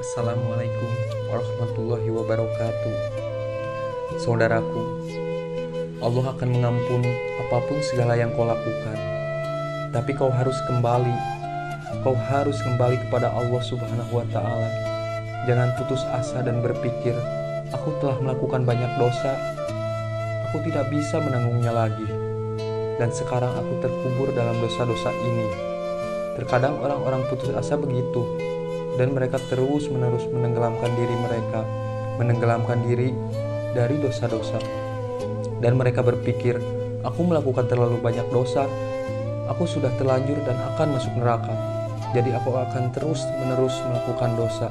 Assalamualaikum warahmatullahi wabarakatuh. Saudaraku, Allah akan mengampuni apapun segala yang kau lakukan. Tapi kau harus kembali. Kau harus kembali kepada Allah Subhanahu wa Ta'ala. Jangan putus asa dan berpikir, aku telah melakukan banyak dosa. Aku tidak bisa menanggungnya lagi. Dan sekarang aku terkubur dalam dosa-dosa ini. Terkadang orang-orang putus asa begitu. Dan mereka terus-menerus menenggelamkan diri dari dosa-dosa. Dan mereka berpikir, aku melakukan terlalu banyak dosa, aku sudah terlanjur dan akan masuk neraka, jadi aku akan terus-menerus melakukan dosa.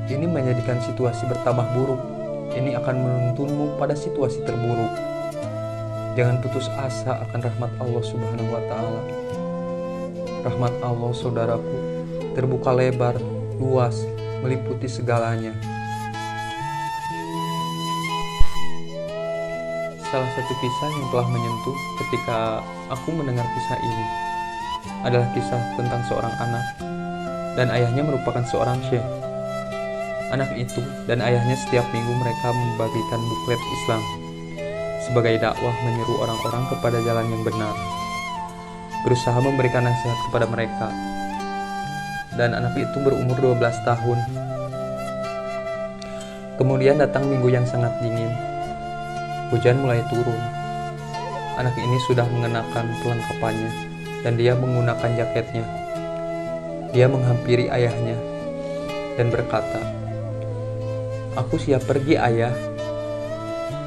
Ini menjadikan situasi bertambah buruk. Ini akan menuntunmu pada situasi terburuk. Jangan putus asa akan rahmat Allah Subhanahu wa Ta'ala. Rahmat Allah, saudaraku, terbuka lebar, luas, meliputi segalanya. Salah satu kisah yang telah menyentuh ketika aku mendengar kisah ini adalah kisah tentang seorang anak dan ayahnya merupakan seorang syekh. Anak itu dan ayahnya setiap minggu mereka membagikan buklet Islam sebagai dakwah menyeru orang-orang kepada jalan yang benar, berusaha memberikan nasihat kepada mereka. Dan anak itu berumur 12 tahun. Kemudian datang minggu yang sangat dingin. Hujan mulai turun. Anak ini sudah mengenakan perlengkapannya dan dia menggunakan jaketnya. Dia menghampiri ayahnya dan berkata, "Aku siap pergi, ayah."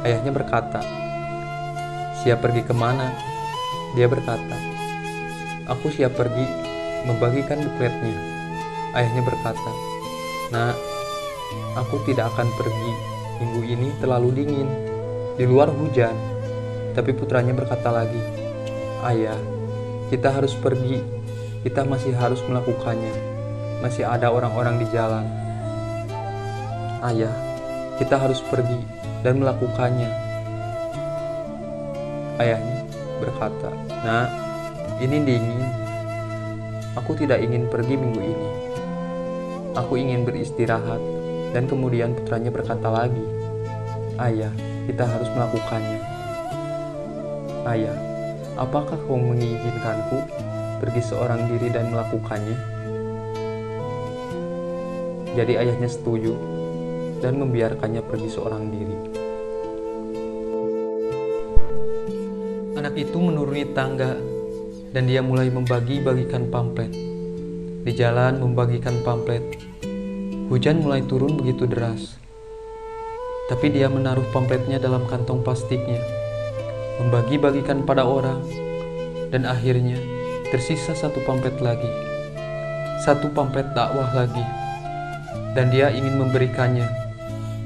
Ayahnya berkata, "Siap pergi kemana?" Dia berkata, "Aku siap pergi membagikan bukletnya." Ayahnya berkata, "Nak, aku tidak akan pergi. Minggu ini terlalu dingin. Di luar hujan." Tapi putranya berkata lagi, "Ayah, kita harus pergi. Kita masih harus melakukannya. Masih ada orang-orang di jalan. Ayah, kita harus pergi dan melakukannya." Ayahnya berkata, "Nak, ini dingin. Aku tidak ingin pergi minggu ini. Aku ingin beristirahat." Dan kemudian putranya berkata lagi, "Ayah, kita harus melakukannya. Ayah, apakah kau mengizinkanku pergi seorang diri dan melakukannya?" Jadi ayahnya setuju dan membiarkannya pergi seorang diri. Anak itu menuruni tangga dan dia mulai membagi-bagikan pamflet. Di jalan membagikan pamflet. Hujan mulai turun begitu deras. Tapi dia menaruh pamfletnya dalam kantong plastiknya, membagi-bagikan pada orang, dan akhirnya tersisa satu pamflet lagi. Satu pamflet dakwah lagi. Dan dia ingin memberikannya.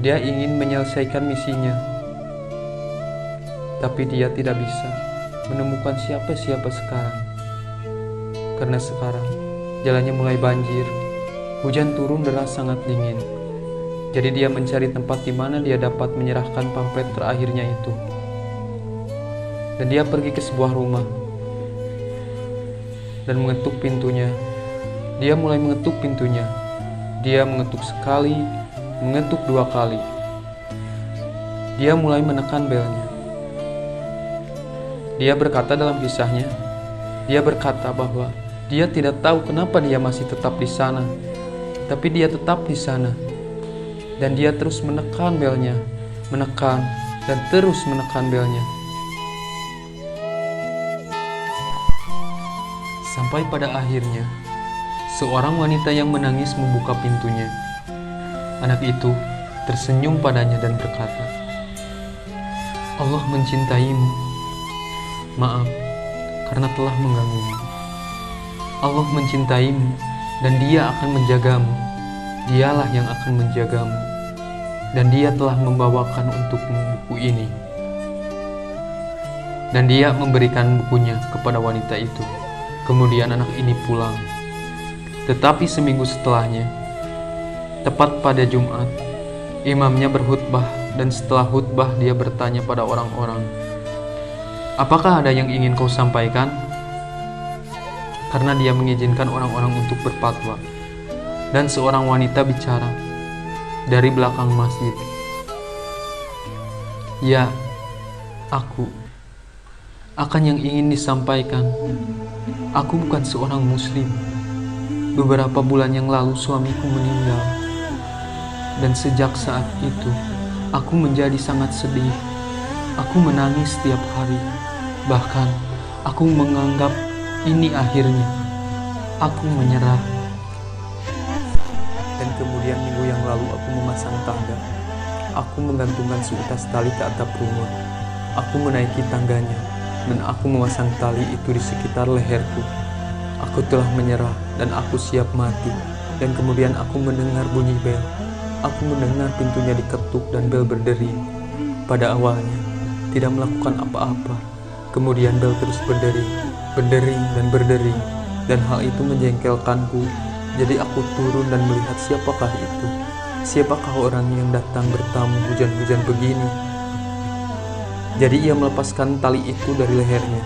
Dia ingin menyelesaikan misinya. Tapi dia tidak bisa menemukan siapa-siapa sekarang. Karena sekarang jalannya mulai banjir. Hujan turun deras sangat dingin. Jadi dia mencari tempat di mana dia dapat menyerahkan pamflet terakhirnya itu. Dan dia pergi ke sebuah rumah dan mengetuk pintunya. Dia mulai mengetuk pintunya. Dia mengetuk sekali, mengetuk 2 kali. Dia mulai menekan belnya. Dia berkata dalam kisahnya, dia berkata bahwa dia tidak tahu kenapa dia masih tetap di sana, tapi dia tetap di sana. Dan dia terus menekan belnya, menekan, dan terus menekan belnya. Sampai pada akhirnya, seorang wanita yang menangis membuka pintunya. Anak itu tersenyum padanya dan berkata, "Allah mencintaimu. Maaf karena telah mengganggumu. Allah mencintaimu dan Dia akan menjagamu. Dialah yang akan menjagamu. Dan Dia telah membawakan untukmu buku ini." Dan dia memberikan bukunya kepada wanita itu. Kemudian anak ini pulang. Tetapi seminggu setelahnya, tepat pada Jumat, imamnya berkhutbah, dan setelah khutbah dia bertanya pada orang-orang, "Apakah ada yang ingin kau sampaikan?" Karena dia mengizinkan orang-orang untuk berfatwa. Dan seorang wanita bicara, dari belakang masjid. Ya, aku akan yang ingin disampaikan. Aku bukan seorang muslim. Beberapa bulan yang lalu suamiku meninggal. Dan sejak saat itu, aku menjadi sangat sedih. Aku menangis setiap hari. Bahkan, aku menganggap ini akhirnya. Aku menyerah. Dan kemudian minggu yang lalu aku memasang tangga. Aku menggantungkan seutas tali ke atap rumah. Aku menaiki tangganya, dan aku memasang tali itu di sekitar leherku. Aku telah menyerah, dan aku siap mati. Dan kemudian aku mendengar bunyi bel. Aku mendengar pintunya diketuk dan bel berdering. Pada awalnya, tidak melakukan apa-apa. Kemudian bel terus berdering, dan berdering. Dan hal itu menjengkelkanku. Jadi aku turun dan melihat siapakah itu. Siapakah orang yang datang bertamu hujan-hujan begini? Jadi ia melepaskan tali itu dari lehernya.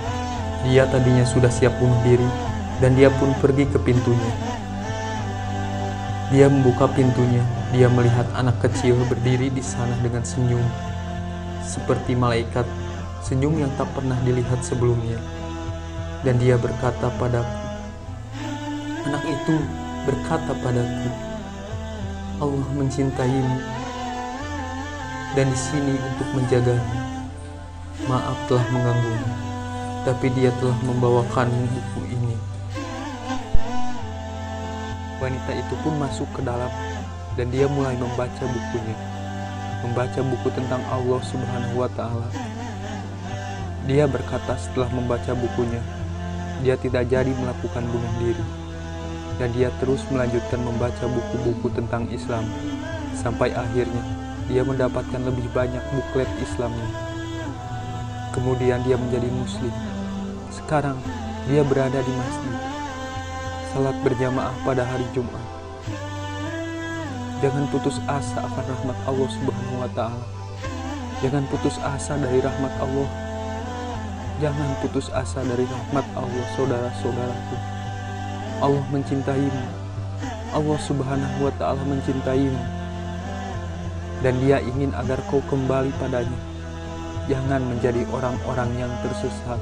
Dia tadinya sudah siap bunuh diri, dan dia pun pergi ke pintunya. Dia membuka pintunya. Dia melihat anak kecil berdiri di sana dengan senyum, seperti malaikat, senyum yang tak pernah dilihat sebelumnya. Dan dia berkata padaku, anak itu berkata padaku, Allah mencintaimu dan di sini untuk menjagamu. Maaf telah mengganggumu, tapi dia telah membawakanmu buku ini. Wanita itu pun masuk ke dalam dan dia mulai membaca bukunya. Membaca buku tentang Allah Subhanahu wa Ta'ala. Dia berkata setelah membaca bukunya, dia tidak jadi melakukan bunuh diri. Dan dia terus melanjutkan membaca buku-buku tentang Islam. Sampai akhirnya dia mendapatkan lebih banyak buklet Islamnya. Kemudian dia menjadi muslim. Sekarang dia berada di masjid, salat berjamaah pada hari Jumat. Jangan putus asa akan rahmat Allah Subhanahu wa Ta'ala. Jangan putus asa dari rahmat Allah. Jangan putus asa dari rahmat Allah, saudara-saudaraku. Allah mencintaimu. Allah Subhanahu wa Ta'ala mencintaimu. Dan Dia ingin agar kau kembali padanya. Jangan menjadi orang-orang yang tersesat.